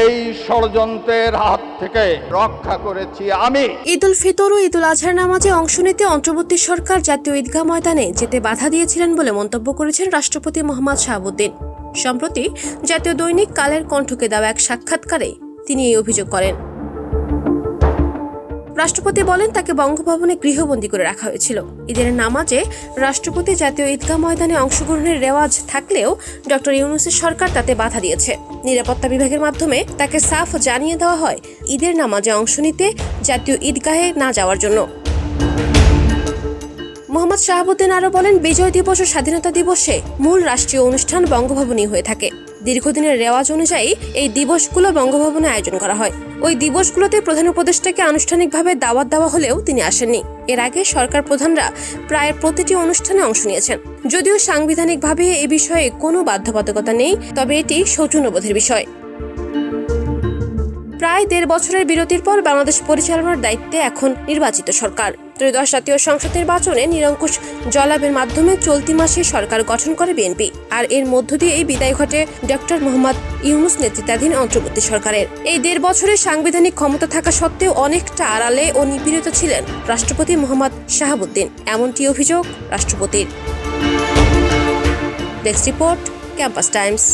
এই ষড়যন্ত্রের হাত থেকে রক্ষা করেছি আমি। ঈদ উল ফিতর ও ঈদ উল আজহার নামাজে অংশ নিতে অন্তর্বর্তী সরকার জাতীয় ঈদগাহ ময়দানে যেতে বাধা দিয়েছিলেন বলে মন্তব্য করেছেন রাষ্ট্রপতি মোহাম্মদ শাহাবুদ্দিন। সম্প্রতি জাতীয় দৈনিক কালের কণ্ঠকে দেওয়া এক সাক্ষাৎকারে তিনি এই অভিযোগ করেন। রাষ্ট্রপতি বলেন, তাকে বঙ্গভবনে গৃহবন্দী করে রাখা হয়েছিল। ঈদের নামাজে রাষ্ট্রপতি জাতীয় ঈদগাহ ময়দানে অংশগ্রহণের রেওয়াজ থাকলেও ডক্টর ইউনূসের সরকার তাতে বাধা দিয়েছে। নিরাপত্তা বিভাগের মাধ্যমে তাকে সাফ জানিয়ে দেওয়া হয় ঈদের নামাজে অংশ নিতে জাতীয় ঈদগাহে না যাওয়ার জন্য। মোহাম্মদ শাহাবুদ্দিন আরও বলেন, বিজয় দিবস ও স্বাধীনতা দিবসে মূল রাষ্ট্রীয় অনুষ্ঠান বঙ্গভবনেই হয়ে থাকে। দীর্ঘদিনের রেওয়াজ অনুযায়ী এই দিবসগুলো বঙ্গভবনে আয়োজন করা হয়। ওই দিবসগুলোতে প্রধান উপদেষ্টাকে আনুষ্ঠানিকভাবে দাওয়াত দেওয়া হলেও তিনি আসেননি। এর আগে সরকার প্রধানরা প্রায় প্রতিটি অনুষ্ঠানে অংশ নিয়েছেন। যদিও সাংবিধানিকভাবে এ বিষয়ে কোনো বাধ্যবাধকতা নেই, তবে এটি শৌচন্যবোধের বিষয়। প্রায় 1.5 বছরের বিরতির পর বাংলাদেশ পরিচালনার দায়িত্বে এখন নির্বাচিত সরকার। ত্রয়োদশ জাতীয় সংসদ নির্বাচনে নিরঙ্কুশ জয়লাভের মাধ্যমে চলতি মাসে সরকার গঠন করে বিএনপি। আর এর মধ্য দিয়ে এই বিদায় ঘটে ডক্টর মোহাম্মদ ইউনূস নেতৃত্বাধীন অন্তর্বর্তী সরকারের। এই 1.5 বছরের সাংবিধানিক ক্ষমতা থাকা সত্ত্বেও অনেকটা আড়ালে ও নিপীড়িত ছিলেন রাষ্ট্রপতি মোহাম্মদ শাহাবুদ্দিন, এমনটি অভিযোগ রাষ্ট্রপতির। Desk report, campus Times.